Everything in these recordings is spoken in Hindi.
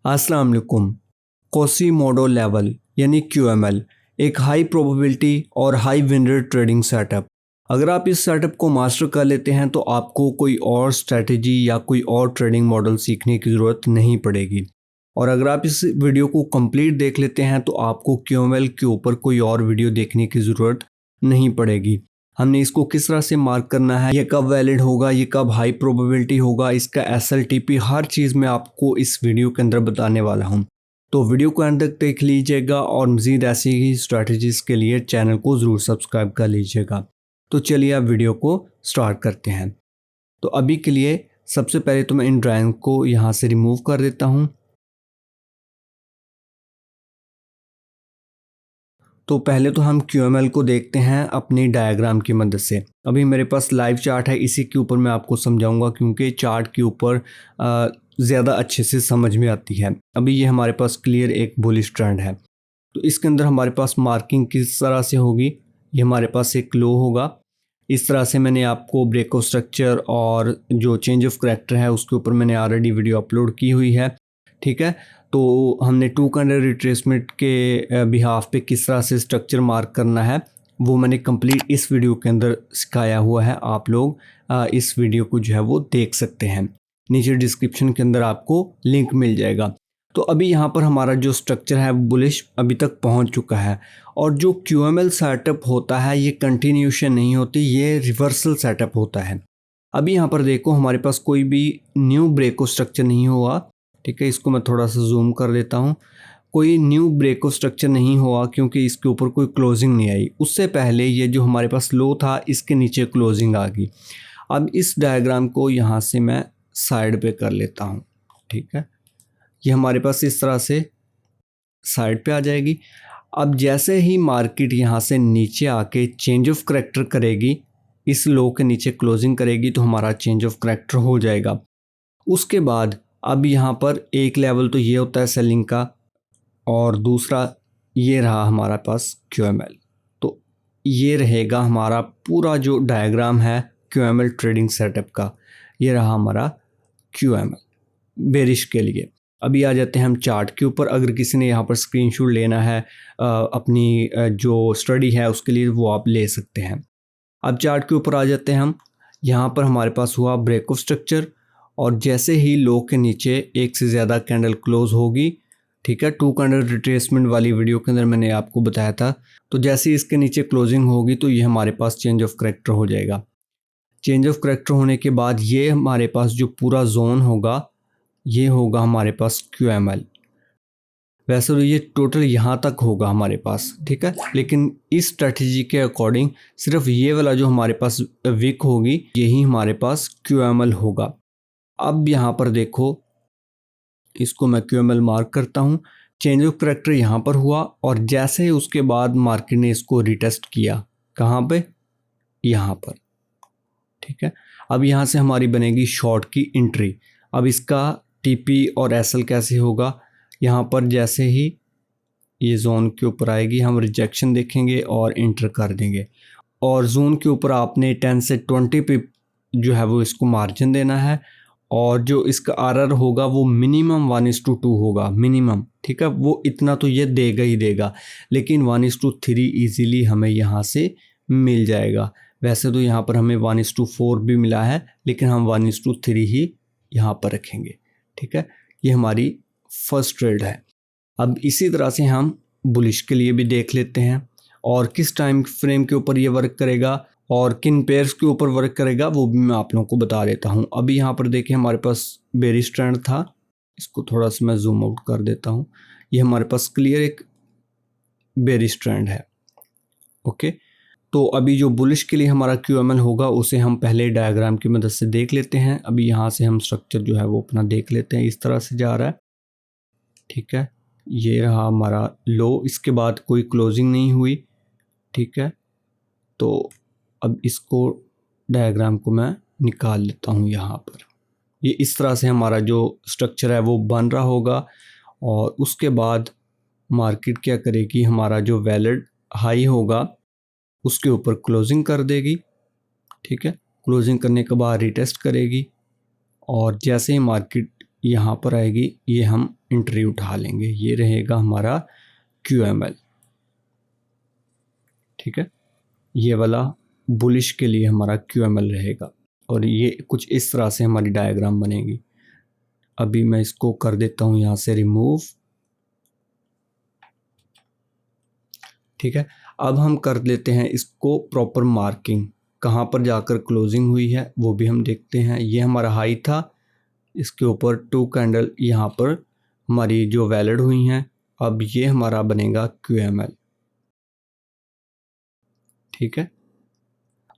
अस्सलाम वालेकुम। क्वासीमोडो लेवल यानी QML एक हाई प्रोबेबिलिटी और high win rate trading setup. अगर आप इस सेटअप को मास्टर कर लेते हैं तो आपको कोई और स्ट्रेटजी या कोई और ट्रेडिंग मॉडल सीखने की ज़रूरत नहीं पड़ेगी। और अगर आप इस वीडियो को कंप्लीट देख लेते हैं तो आपको QML के ऊपर कोई और वीडियो देखने की ज़रूरत नहीं पड़ेगी। हमने इसको किस तरह से मार्क करना है, ये कब वैलिड होगा, ये कब हाई प्रोबेबिलिटी होगा, इसका SLTP हर चीज़ मैं आपको इस वीडियो के अंदर बताने वाला हूँ। तो वीडियो को अंत तक देख लीजिएगा और मज़ीद ऐसी ही स्ट्रैटेजीज़ के लिए चैनल को ज़रूर सब्सक्राइब कर लीजिएगा। तो चलिए अब वीडियो को स्टार्ट करते हैं। तो अभी के लिए सबसे पहले तो मैं इन ड्राइंग को यहाँ से रिमूव कर देता हूँ। तो पहले तो हम QML को देखते हैं अपनी डायग्राम की मदद से। अभी मेरे पास लाइव चार्ट है, इसी के ऊपर मैं आपको समझाऊंगा क्योंकि चार्ट के ऊपर ज़्यादा अच्छे से समझ में आती है। अभी ये हमारे पास क्लियर एक बुलिश ट्रेंड है। तो इसके अंदर हमारे पास मार्किंग किस तरह से होगी, ये हमारे पास एक लो होगा। इस तरह से मैंने आपको ब्रेकआउट स्ट्रक्चर और जो चेंज ऑफ करैक्टर है उसके ऊपर मैंने ऑलरेडी वीडियो अपलोड की हुई है। ठीक है, तो हमने 2 कैंडल रिट्रेसमेंट के बिहाफ पे किस तरह से स्ट्रक्चर मार्क करना है वो मैंने कंप्लीट इस वीडियो के अंदर सिखाया हुआ है। आप लोग इस वीडियो को जो है वो देख सकते हैं, नीचे डिस्क्रिप्शन के अंदर आपको लिंक मिल जाएगा। तो अभी यहाँ पर हमारा जो स्ट्रक्चर है बुलिश अभी तक पहुँच चुका है। और जो QML सेटअप होता है ये कंटिन्यूशन नहीं होती, ये रिवर्सल सेटअप होता है। अभी यहाँ पर देखो हमारे पास कोई भी न्यू ब्रेकआउट स्ट्रक्चर नहीं हुआ। ठीक है, इसको मैं थोड़ा सा जूम कर देता हूँ। कोई न्यू ब्रेकआउट स्ट्रक्चर नहीं हुआ क्योंकि इसके ऊपर कोई क्लोजिंग नहीं आई। उससे पहले ये जो हमारे पास लो था इसके नीचे क्लोजिंग आ गई। अब इस डायग्राम को यहाँ से मैं साइड पे कर लेता हूँ। ठीक है, ये हमारे पास इस तरह से साइड पे आ जाएगी। अब जैसे ही मार्केट यहाँ से नीचे आके चेंज ऑफ करैक्टर करेगी, इस लो के नीचे क्लोजिंग करेगी तो हमारा चेंज ऑफ करैक्टर हो जाएगा। उसके बाद अब यहाँ पर एक लेवल तो ये होता है सेलिंग का और दूसरा ये रहा हमारा पास QML। तो ये रहेगा हमारा पूरा जो डायग्राम है QML ट्रेडिंग सेटअप का, ये रहा हमारा QML बेरिश के लिए। अभी आ जाते हैं हम चार्ट के ऊपर। अगर किसी ने यहाँ पर स्क्रीनशॉट लेना है अपनी जो स्टडी है उसके लिए वो आप ले सकते हैं। अब चार्ट के ऊपर आ जाते हैं हम। यहाँ पर हमारे पास हुआ ब्रेकआउट स्ट्रक्चर और जैसे ही लो के नीचे एक से ज़्यादा कैंडल क्लोज होगी, ठीक है, 2 कैंडल रिट्रेसमेंट वाली वीडियो के अंदर मैंने आपको बताया था। तो जैसे ही इसके नीचे क्लोजिंग होगी तो ये हमारे पास चेंज ऑफ करैक्टर हो जाएगा। चेंज ऑफ करैक्टर होने के बाद ये हमारे पास जो पूरा जोन होगा ये होगा हमारे पास QML। वैसे तो ये टोटल यहाँ तक होगा हमारे पास, ठीक है, लेकिन इस स्ट्रेटजी के अकॉर्डिंग सिर्फ ये वाला जो हमारे पास विक होगी यही हमारे पास QML होगा। अब यहाँ पर देखो, इसको मैं QML मार्क करता हूँ। चेंज ऑफ करैक्टर यहाँ पर हुआ और जैसे ही उसके बाद मार्केट ने इसको रिटेस्ट किया, कहाँ पे, यहाँ पर। ठीक है, अब यहाँ से हमारी बनेगी शॉर्ट की एंट्री। अब इसका TP और SL कैसे होगा, यहाँ पर जैसे ही ये जोन के ऊपर आएगी हम रिजेक्शन देखेंगे और इंटर कर देंगे। और जोन के ऊपर आपने 10 से 20 पिप जो है वो इसको मार्जिन देना है और जो इसका RR होगा वो मिनिमम 1:2 होगा, मिनिमम। ठीक है, वो इतना तो ये देगा ही देगा, लेकिन 1:3 ईजीली हमें यहाँ से मिल जाएगा। वैसे तो यहाँ पर हमें 1:4 भी मिला है, लेकिन हम 1:3 ही यहाँ पर रखेंगे। ठीक है, ये हमारी फर्स्ट ट्रेड है। अब इसी तरह से हम बुलिश के लिए भी देख लेते हैं और किस टाइम फ्रेम के ऊपर ये वर्क करेगा और किन पेयर्स के ऊपर वर्क करेगा वो भी मैं आप लोगों को बता देता हूँ। अभी यहाँ पर देखिए हमारे पास बेरिश ट्रेंड था, इसको थोड़ा सा मैं जूम आउट कर देता हूँ। ये हमारे पास क्लियर एक बेरिश ट्रेंड है। ओके, तो अभी जो बुलिश के लिए हमारा QML होगा उसे हम पहले डायग्राम की मदद से देख लेते हैं। अभी यहाँ से हम स्ट्रक्चर जो है वो अपना देख लेते हैं, इस तरह से जा रहा है। ठीक है, ये रहा हमारा लो, इसके बाद कोई क्लोजिंग नहीं हुई। ठीक है, तो अब इसको डायग्राम को मैं निकाल लेता हूँ यहाँ पर। ये इस तरह से हमारा जो स्ट्रक्चर है वो बन रहा होगा और उसके बाद मार्केट क्या करेगी, हमारा जो वैलिड हाई होगा उसके ऊपर क्लोजिंग कर देगी। ठीक है, क्लोजिंग करने के बाद रिटेस्ट करेगी और जैसे ही मार्केट यहाँ पर आएगी ये हम एंट्री उठा लेंगे। ये रहेगा हमारा QML, ठीक है। ये वाला बुलिश के लिए हमारा QML रहेगा और ये कुछ इस तरह से हमारी डायग्राम बनेगी। अभी मैं इसको कर देता हूँ यहाँ से रिमूव, ठीक है। अब हम कर लेते हैं इसको प्रॉपर मार्किंग, कहाँ पर जाकर क्लोजिंग हुई है वो भी हम देखते हैं। ये हमारा हाई था, इसके ऊपर 2 कैंडल यहाँ पर हमारी जो वैलिड हुई हैं। अब ये हमारा बनेगा QML, ठीक है।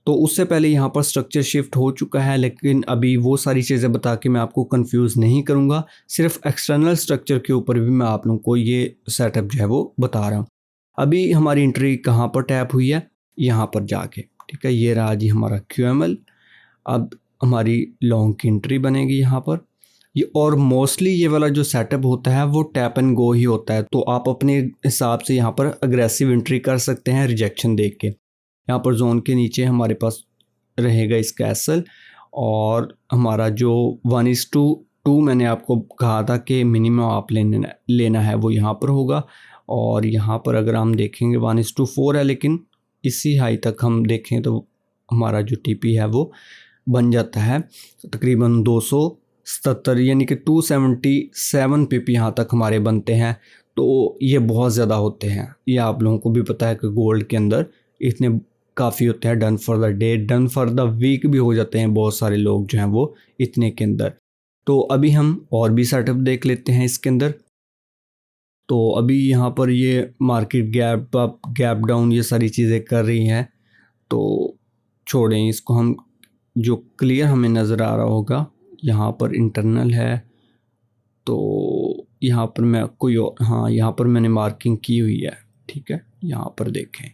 तो उससे पहले यहाँ पर स्ट्रक्चर शिफ्ट हो चुका है, लेकिन अभी वो सारी चीज़ें बता के मैं आपको कंफ्यूज नहीं करूँगा। सिर्फ एक्सटर्नल स्ट्रक्चर के ऊपर भी मैं आप लोगों को ये सेटअप जो है वो बता रहा हूँ। अभी हमारी एंट्री कहाँ पर टैप हुई है, यहाँ पर जाके, ठीक है। ये रहा जी हमारा QML। अब हमारी लॉन्ग की एंट्री बनेगी यहाँ पर। ये और मोस्टली ये वाला जो सेटअप होता है वो टैप एंड गो ही होता है, तो आप अपने हिसाब से यहाँ पर अग्रेसिव एंट्री कर सकते हैं रिजेक्शन देख के। यहाँ पर जोन के नीचे हमारे पास रहेगा इस कैसल, और हमारा जो 1:2 मैंने आपको कहा था कि मिनिमम आप लेना है वो यहाँ पर होगा। और यहाँ पर अगर हम देखेंगे 1:4 है, लेकिन इसी हाई तक हम देखें तो हमारा जो TP है वो बन जाता है तकरीबन 277, यानी कि 277 PP यहाँ तक हमारे बनते हैं। तो ये बहुत ज़्यादा होते हैं, ये आप लोगों को भी पता है कि गोल्ड के अंदर इतने काफ़ी होते हैं। Done for the day, done for the week भी हो जाते हैं बहुत सारे लोग जो हैं वो इतने के अंदर। तो अभी हम और भी सेटअप देख लेते हैं इसके अंदर। तो अभी यहाँ पर ये market gap up gap down ये सारी चीज़ें कर रही हैं, तो छोड़ें इसको। हम जो क्लियर हमें नज़र आ रहा होगा यहाँ पर इंटरनल है, तो यहाँ पर मैं कोई और, हाँ यहाँ पर मैंने मार्किंग की हुई है, ठीक है। यहाँ पर देखें,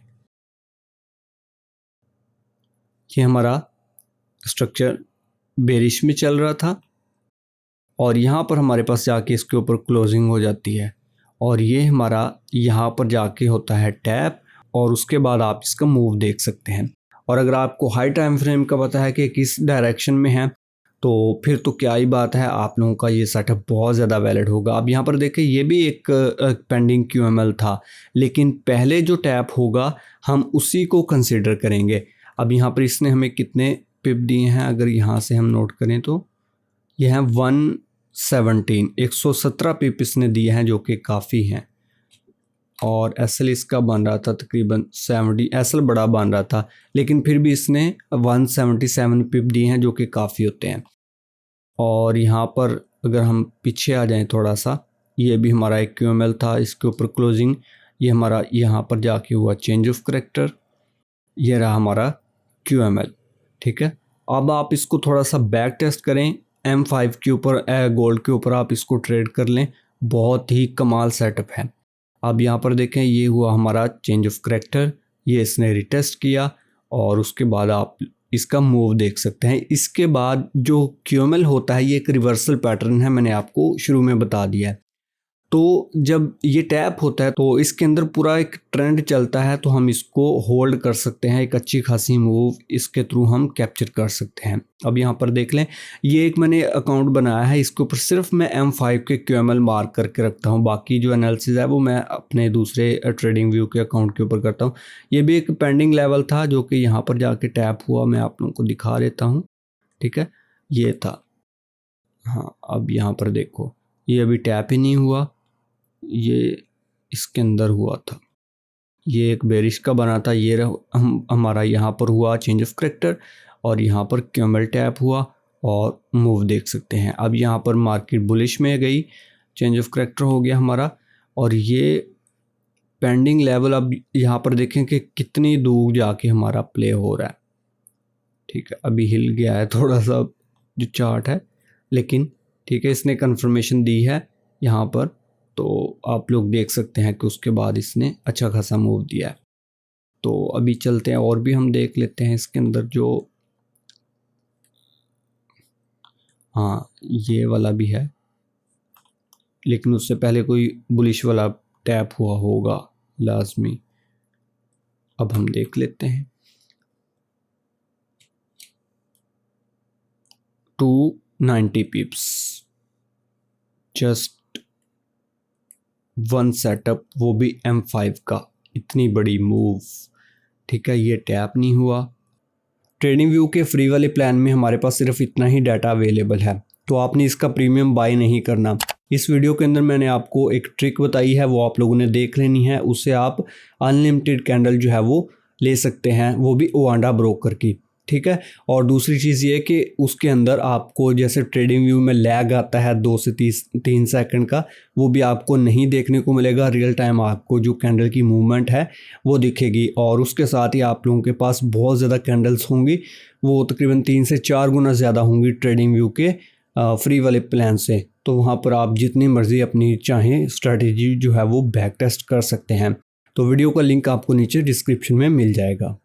ये हमारा स्ट्रक्चर बेरिश में चल रहा था और यहाँ पर हमारे पास जाके इसके ऊपर क्लोजिंग हो जाती है, और ये हमारा यहाँ पर जाके होता है टैप, और उसके बाद आप इसका मूव देख सकते हैं। और अगर आपको हाई टाइम फ्रेम का पता है कि किस डायरेक्शन में है, तो फिर तो क्या ही बात है, आप लोगों का ये सेटअप बहुत ज़्यादा वैलिड होगा। अब यहाँ पर देखें, ये भी एक पेंडिंग QML था, लेकिन पहले जो टैप होगा हम उसी को कंसिडर करेंगे। अब यहाँ पर इसने हमें कितने पिप दिए हैं, अगर यहाँ से हम नोट करें तो ये हैं 117 पिप इसने दिए हैं, जो कि काफ़ी हैं। और SL इसका बन रहा था तकरीबन 70, SL बड़ा बन रहा था, लेकिन फिर भी इसने 177 पिप दिए हैं, जो कि काफ़ी होते हैं। और यहाँ पर अगर हम पीछे आ जाएं थोड़ा सा, ये भी हमारा एक QML था, इसके ऊपर क्लोजिंग, ये हमारा यहाँ पर जाके हुआ चेंज ऑफ करेक्टर, ये रहा हमारा QML, ठीक है। अब आप इसको थोड़ा सा बैक टेस्ट करें, M5 के ऊपर गोल्ड के ऊपर आप इसको ट्रेड कर लें, बहुत ही कमाल सेटअप है। अब यहाँ पर देखें, ये हुआ हमारा चेंज ऑफ करेक्टर, ये इसने रिटेस्ट किया, और उसके बाद आप इसका मूव देख सकते हैं। इसके बाद जो QML होता है ये एक रिवर्सल पैटर्न है, मैंने आपको शुरू में बता दिया है। तो जब ये टैप होता है तो इसके अंदर पूरा एक ट्रेंड चलता है, तो हम इसको होल्ड कर सकते हैं, एक अच्छी खासी मूव इसके थ्रू हम कैप्चर कर सकते हैं। अब यहाँ पर देख लें, ये एक मैंने अकाउंट बनाया है, इसके ऊपर सिर्फ मैं M5 के QML मार्क करके रखता हूँ, बाकी जो एनालिसिस है वो मैं अपने दूसरे ट्रेडिंग व्यू के अकाउंट के ऊपर करता हूँ। ये भी एक पेंडिंग लेवल था जो कि यहाँ पर जाके टैप हुआ, मैं आप लोगों को दिखा देता हूँ, ठीक है। ये था, हाँ अब यहाँ पर देखो, ये अभी टैप ही नहीं हुआ, ये इसके अंदर हुआ था, ये एक बेरिश का बना था। ये हमारा यहाँ पर हुआ चेंज ऑफ करेक्टर, और यहाँ पर QML टैप हुआ, और मूव देख सकते हैं। अब यहाँ पर मार्केट बुलिश में गई, चेंज ऑफ करेक्टर हो गया हमारा, और ये पेंडिंग लेवल अब यहाँ पर देखें कि कितनी दूर जाके हमारा प्ले हो रहा है, ठीक है। अभी हिल गया है थोड़ा सा जो चार्ट है, लेकिन ठीक है, इसने कंफर्मेशन दी है यहाँ पर, तो आप लोग देख सकते हैं कि उसके बाद इसने अच्छा खासा मूव दिया है। तो अभी चलते हैं और भी हम देख लेते हैं इसके अंदर जो, हाँ ये वाला भी है, लेकिन उससे पहले कोई बुलिश वाला टैप हुआ होगा लाजमी। अब हम देख लेते हैं 290 पिप्स, जस्ट वन सेटअप, वो भी M5 का, इतनी बड़ी मूव। ठीक है, ये टैप नहीं हुआ। ट्रेडिंग व्यू के फ्री वाले प्लान में हमारे पास सिर्फ इतना ही डाटा अवेलेबल है, तो आपने इसका प्रीमियम बाय नहीं करना। इस वीडियो के अंदर मैंने आपको एक ट्रिक बताई है, वो आप लोगों ने देख लेनी है। उससे आप अनलिमिटेड कैंडल जो है वो ले सकते हैं, वो भी ओआंडा ब्रोकर की। ठीक है, और दूसरी चीज़ ये कि उसके अंदर आपको जैसे ट्रेडिंग व्यू में लैग आता है 2 से 3 सेकंड का, वो भी आपको नहीं देखने को मिलेगा। रियल टाइम आपको जो कैंडल की मूवमेंट है वो दिखेगी, और उसके साथ ही आप लोगों के पास बहुत ज़्यादा कैंडल्स होंगी, वो तकरीबन 3 से 4 गुना ज़्यादा होंगी ट्रेडिंग व्यू के फ्री वाले प्लान से। तो वहाँ पर आप जितनी मर्ज़ी अपनी चाहें स्ट्रैटेजी जो है वो बैक टेस्ट कर सकते हैं। तो वीडियो का लिंक आपको नीचे डिस्क्रिप्शन में मिल जाएगा।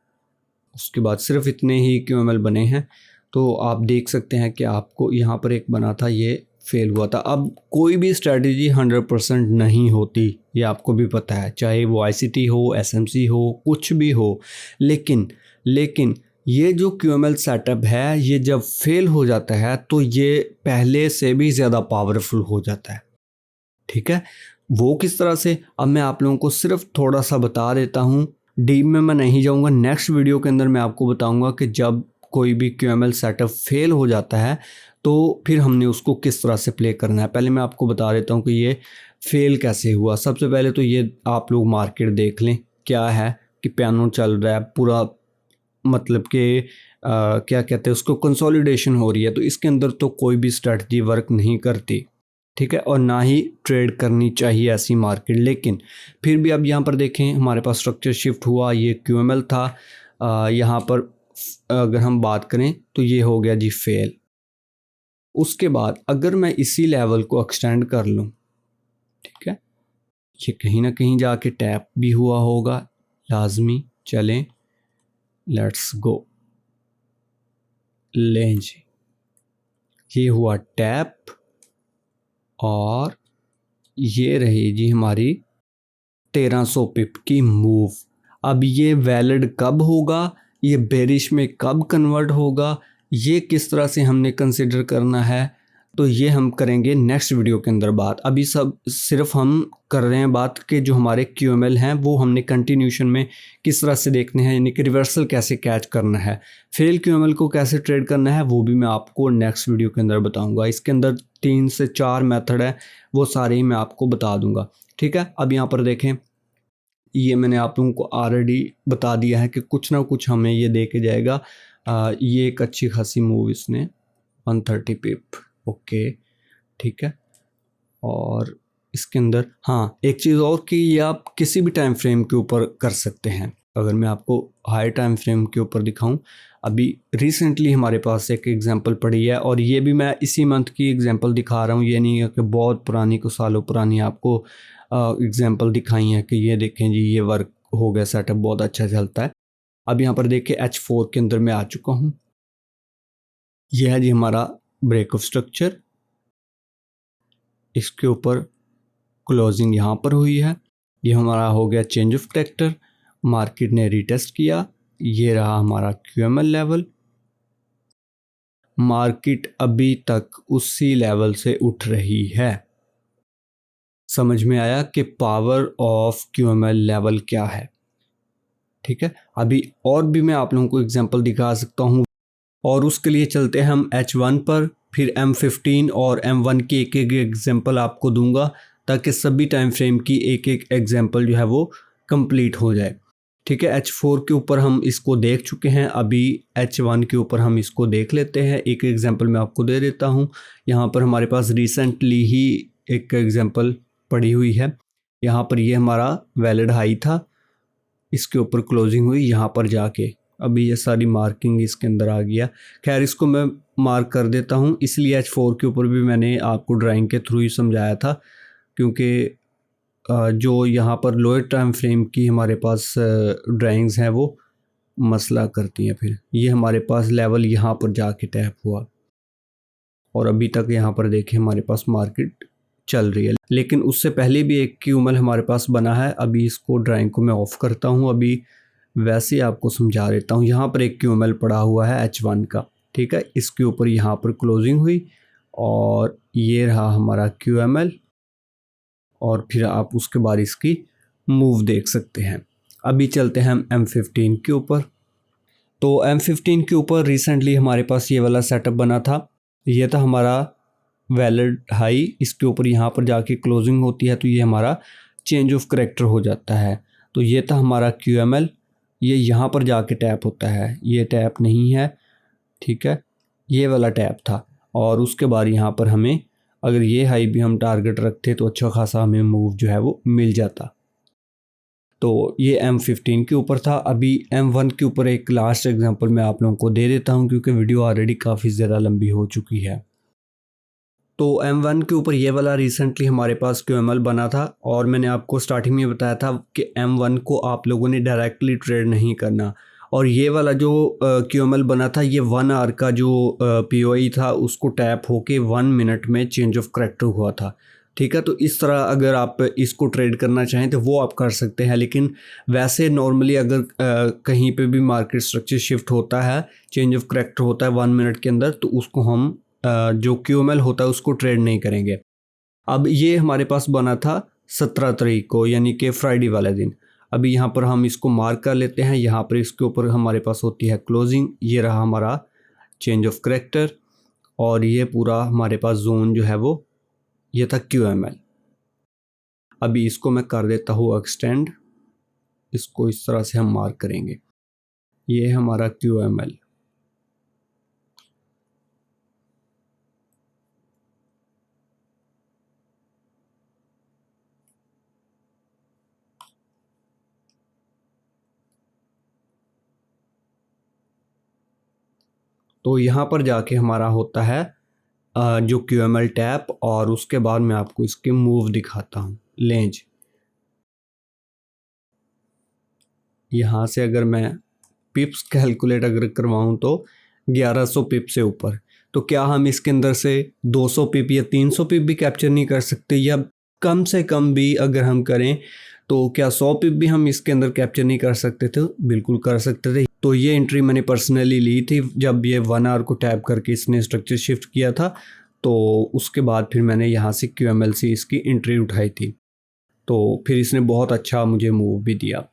उसके बाद सिर्फ इतने ही QML बने हैं, तो आप देख सकते हैं कि आपको यहाँ पर एक बना था, ये फेल हुआ था। अब कोई भी स्ट्रैटेजी 100% नहीं होती, ये आपको भी पता है, चाहे वो ICT हो, SMC हो, कुछ भी हो। लेकिन ये जो QML सेटअप है, ये जब फेल हो जाता है तो ये पहले से भी ज़्यादा पावरफुल हो जाता है। ठीक है, वो किस तरह से, अब मैं आप लोगों को सिर्फ थोड़ा सा बता देता हूँ, डीप में मैं नहीं जाऊँगा। नेक्स्ट वीडियो के अंदर मैं आपको बताऊँगा कि जब कोई भी QML सेटअप फेल हो जाता है तो फिर हमने उसको किस तरह से प्ले करना है। पहले मैं आपको बता देता हूँ कि ये फेल कैसे हुआ। सबसे पहले तो ये आप लोग मार्केट देख लें, क्या है कि पियानो चल रहा है पूरा, मतलब कि क्या कहते हैं उसको, कंसोलिडेशन हो रही है, तो इसके अंदर तो कोई भी स्ट्रेटजी वर्क नहीं करती। ठीक है, और ना ही ट्रेड करनी चाहिए ऐसी मार्केट। लेकिन फिर भी अब यहाँ पर देखें, हमारे पास स्ट्रक्चर शिफ्ट हुआ, ये QML था। यहाँ पर अगर हम बात करें तो ये हो गया जी फेल। उसके बाद अगर मैं इसी लेवल को एक्सटेंड कर लूँ, ठीक है, ये कहीं ना कहीं जाके टैप भी हुआ होगा लाजमी। चलें, लेट्स गो, लें जी, ये हुआ टैप, और ये रही जी हमारी 1300 पिप की मूव। अब ये वैलिड कब होगा, ये बेरिश में कब कन्वर्ट होगा, ये किस तरह से हमने कंसिडर करना है, तो ये हम करेंगे नेक्स्ट वीडियो के अंदर बात। अभी सब सिर्फ हम कर रहे हैं बात के जो हमारे QML हैं वो हमने कंटिन्यूशन में किस तरह से देखने हैं, यानी कि रिवर्सल कैसे कैच करना है, फेल QML को कैसे ट्रेड करना है, वो भी मैं आपको नेक्स्ट वीडियो के अंदर बताऊंगा। इसके अंदर 3 से 4 मेथड है, वो सारे ही मैं आपको बता दूंगा। ठीक है, अब यहाँ पर देखें, ये मैंने आप लोगों को ऑलरेडी बता दिया है कि कुछ ना कुछ हमें ये दे के जाएगा। ये एक अच्छी खासी मूव इसने 130 पिप, ओके, ठीक है। और इसके अंदर हाँ एक चीज़ और कि ये आप किसी भी टाइम फ्रेम के ऊपर कर सकते हैं। अगर मैं आपको हाई टाइम फ्रेम के ऊपर दिखाऊं, अभी रिसेंटली हमारे पास एक एग्जांपल पड़ी है, और ये भी मैं इसी मंथ की एग्जांपल दिखा रहा हूँ, ये नहीं है कि बहुत पुरानी, कुछ सालों पुरानी आपको एग्जांपल दिखाई है कि ये देखें जी ये वर्क हो गया, सेटअप बहुत अच्छा चलता है। अब यहाँ पर देखिए H4 के अंदर मैं आ चुका हूँ, यह है जी हमारा ब्रेक ऑफ स्ट्रक्चर, इसके ऊपर क्लोजिंग यहाँ पर हुई है, ये हमारा हो गया चेंज ऑफ ट्रैक्टर, मार्केट ने रीटेस्ट किया, ये रहा हमारा QML लेवल, मार्केट अभी तक उसी लेवल से उठ रही है। समझ में आया कि पावर ऑफ QML लेवल क्या है। ठीक है, अभी और भी मैं आप लोगों को एग्जांपल दिखा सकता हूँ, और उसके लिए चलते हैं हम H1 पर, फिर M15 और M1 की एक एक एग्जांपल आपको दूंगा, ताकि सभी टाइम फ्रेम की एक एक एग्जांपल जो है वो कंप्लीट हो जाए। ठीक है, H4 के ऊपर हम इसको देख चुके हैं, अभी H1 के ऊपर हम इसको देख लेते हैं। एक एग्जांपल मैं आपको दे देता हूँ। यहाँ पर हमारे पास रिसेंटली ही एक एग्जांपल पड़ी हुई है, यहाँ पर ये हमारा वैलिड हाई था, इसके ऊपर क्लोजिंग हुई यहाँ पर जाके, अभी ये सारी मार्किंग इसके अंदर आ गया। खैर इसको मैं मार्क कर देता हूँ, इसलिए H4 के ऊपर भी मैंने आपको ड्राइंग के थ्रू ही समझाया था, क्योंकि जो यहाँ पर लोअर टाइम फ्रेम की हमारे पास ड्राइंग्स हैं वो मसला करती हैं। फिर ये हमारे पास लेवल यहाँ पर जाके टैप हुआ, और अभी तक यहाँ पर देखें हमारे पास मार्केट चल रही है। लेकिन उससे पहले भी एक QML हमारे पास बना है, अभी इसको ड्राइंग को मैं ऑफ़ करता हूँ, अभी वैसे ही आपको समझा देता हूँ। यहाँ पर एक QML पड़ा हुआ है H1 का, ठीक है, इसके ऊपर यहाँ पर क्लोजिंग हुई, और ये रहा हमारा QML, और फिर आप उसके बाद इसकी मूव देख सकते हैं। अभी चलते हैं हम M15 के ऊपर। तो M15 के ऊपर रिसेंटली हमारे पास ये वाला सेटअप बना था। ये था हमारा वैलिड हाई, इसके ऊपर यहाँ पर जाके क्लोजिंग होती है तो ये हमारा चेंज ऑफ करेक्टर हो जाता है। तो ये था हमारा QML, ये यहाँ पर जाके टैप होता है, ये टैप नहीं है, ठीक है, ये वाला टैप था। और उसके बाद यहाँ पर हमें अगर ये हाई भी हम टारगेट रखते तो अच्छा खासा हमें मूव जो है वो मिल जाता। तो ये M15 के ऊपर था। अभी M1 के ऊपर एक लास्ट एग्जांपल मैं आप लोगों को दे देता हूँ क्योंकि वीडियो ऑलरेडी काफ़ी ज़्यादा लंबी हो चुकी है। तो M1 के ऊपर ये वाला रिसेंटली हमारे पास QML बना था और मैंने आपको स्टार्टिंग में बताया था कि M1 को आप लोगों ने डायरेक्टली ट्रेड नहीं करना। और ये वाला जो QML बना था ये 1 आवर का जो POI था उसको टैप होके 1 मिनट में चेंज ऑफ करेक्टर हुआ था, ठीक है। तो इस तरह अगर आप इसको ट्रेड करना चाहें तो वो आप कर सकते हैं, लेकिन वैसे नॉर्मली अगर कहीं पे भी मार्केट स्ट्रक्चर शिफ्ट होता है, चेंज ऑफ करेक्टर होता है 1 मिनट के अंदर, तो उसको हम जो QML होता है उसको ट्रेड नहीं करेंगे। अब ये हमारे पास बना था 17 तारीख को, यानी कि फ्राइडे वाले दिन। अभी यहाँ पर हम इसको मार्क कर लेते हैं। यहाँ पर इसके ऊपर हमारे पास होती है क्लोजिंग, ये रहा हमारा चेंज ऑफ करेक्टर और ये पूरा हमारे पास जोन जो है वो ये था QML। अभी इसको मैं कर देता हूँ एक्सटेंड, इसको इस तरह से हम मार्क करेंगे, ये हमारा QML। तो यहाँ पर जाके हमारा होता है जो QML टैप और उसके बाद मैं आपको इसके मूव दिखाता हूँ। लेंज यहाँ से अगर मैं पिप्स कैलकुलेट अगर करवाऊँ तो 1100 पिप से ऊपर, तो क्या हम इसके अंदर से 200 पिप या 300 पिप भी कैप्चर नहीं कर सकते, या कम से कम भी अगर हम करें तो क्या 100 पिप भी हम इसके अंदर कैप्चर नहीं कर सकते थे? बिल्कुल कर सकते थे। तो ये एंट्री मैंने पर्सनली ली थी जब ये 1 आवर को टैप करके इसने स्ट्रक्चर शिफ्ट किया था, तो उसके बाद फिर मैंने यहाँ से QML से इसकी एंट्री उठाई थी, तो फिर इसने बहुत अच्छा मुझे मूव भी दिया।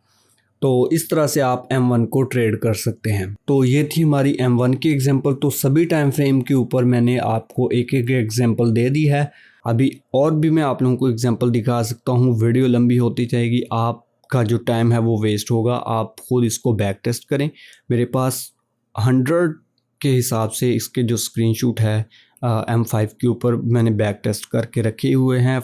तो इस तरह से आप M1 को ट्रेड कर सकते हैं। तो ये थी हमारी M1 की एग्जांपल। तो सभी टाइम फ्रेम के ऊपर मैंने आपको एक एक एग्जांपल दे दी है। अभी और भी मैं आप लोगों को एग्जांपल दिखा सकता हूँ, वीडियो लंबी होती जाएगी, आपका जो टाइम है वो वेस्ट होगा। आप खुद इसको बैक टेस्ट करें। मेरे पास 100 के हिसाब से इसके जो स्क्रीनशॉट है M5 के ऊपर मैंने बैक टेस्ट करके रखे हुए हैं।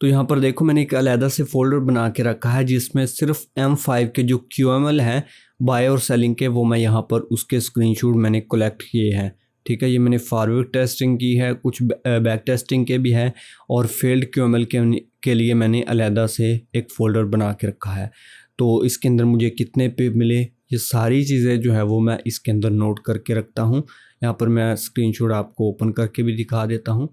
तो यहाँ पर देखो मैंने एक अलग से फोल्डर बना के रखा है जिसमें सिर्फ M5 के जो QML हैं बाय और सेलिंग के, वो मैं यहाँ पर उसके स्क्रीनशॉट मैंने कलेक्ट किए हैं, ठीक है। ये मैंने फॉरवर्ड टेस्टिंग की है, कुछ बैक टेस्टिंग के भी हैं और फेल्ड QML के लिए मैंने अलग से एक फ़ोल्डर बना के रखा है। तो इसके अंदर मुझे कितने पे मिले ये सारी चीज़ें जो है वो मैं इसके अंदर नोट करके रखता हूँ। यहाँ पर मैं स्क्रीनशॉट आपको ओपन करके भी दिखा देता हूँ,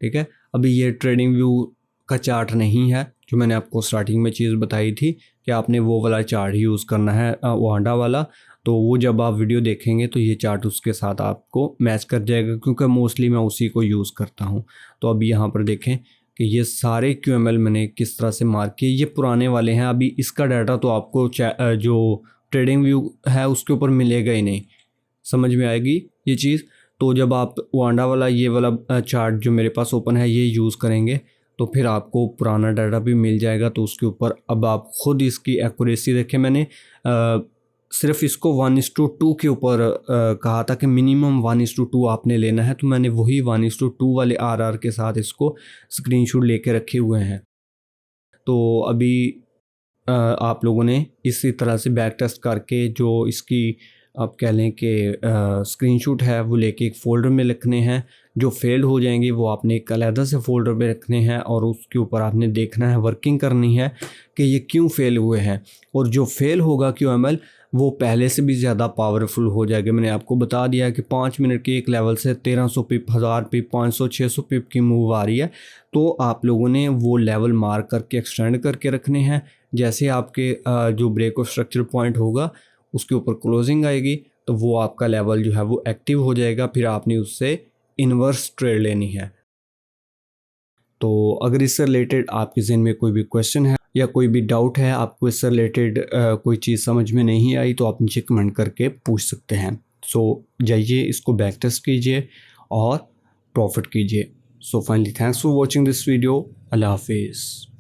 ठीक है। अभी ये ट्रेडिंग व्यू का चार्ट नहीं है जो मैंने आपको स्टार्टिंग में चीज़ बताई थी कि आपने वो वाला चार्ट यूज़ करना है, वांडा वाला। तो वो जब आप वीडियो देखेंगे तो ये चार्ट उसके साथ आपको मैच कर जाएगा क्योंकि मोस्टली मैं उसी को यूज़ करता हूँ। तो अभी यहाँ पर देखें कि ये सारे QML मैंने किस तरह से मार्क किए, ये पुराने वाले हैं। अभी इसका डाटा तो आपको जो ट्रेडिंग व्यू है उसके ऊपर मिलेगा ही नहीं, समझ में आएगी ये चीज़। तो जब आप वांडा वाला ये वाला चार्ट जो मेरे पास ओपन है ये यूज़ करेंगे तो फिर आपको पुराना डाटा भी मिल जाएगा। तो उसके ऊपर अब आप खुद इसकी एक्यूरेसी देखें। मैंने सिर्फ इसको 1:2 के ऊपर कहा था कि मिनिमम 1:2 आपने लेना है, तो मैंने वही 1:2 वाले RR के साथ इसको स्क्रीनशॉट लेके रखे हुए हैं। तो अभी आप लोगों ने इसी तरह से बैक टेस्ट करके जो इसकी आप कह लें कि स्क्रीनशॉट है वो लेके एक फ़ोल्डर में रखने हैं। जो फेल्ड हो जाएंगे वो आपने एक अलग से फ़ोल्डर में रखने हैं और उसके ऊपर आपने देखना है, वर्किंग करनी है कि ये क्यों फेल हुए हैं। और जो फेल होगा QML वो पहले से भी ज़्यादा पावरफुल हो जाएगा। मैंने आपको बता दिया कि 5 मिनट के एक लेवल से 1300 पिप, 1000 पिप, 500, 600 पिप की मूव आ रही है। तो आप लोगों ने वो लेवल मार्क करके एक्सटेंड करके रखने हैं। जैसे आपके जो ब्रेक ऑफ स्ट्रक्चर पॉइंट होगा उसके ऊपर क्लोजिंग आएगी तो वो आपका लेवल जो है वो एक्टिव हो जाएगा। फिर आपने उससे इन्वर्स ट्रेड लेनी है। तो अगर इससे रिलेटेड आपके ज़हन में कोई भी क्वेश्चन है या कोई भी डाउट है, आपको इससे रिलेटेड कोई चीज़ समझ में नहीं आई, तो आप नीचे कमेंट करके पूछ सकते हैं। सो जाइए इसको बैक टेस्ट कीजिए और प्रॉफिट कीजिए। So finally thanks for watching this video. अल्लाह हाफिज़।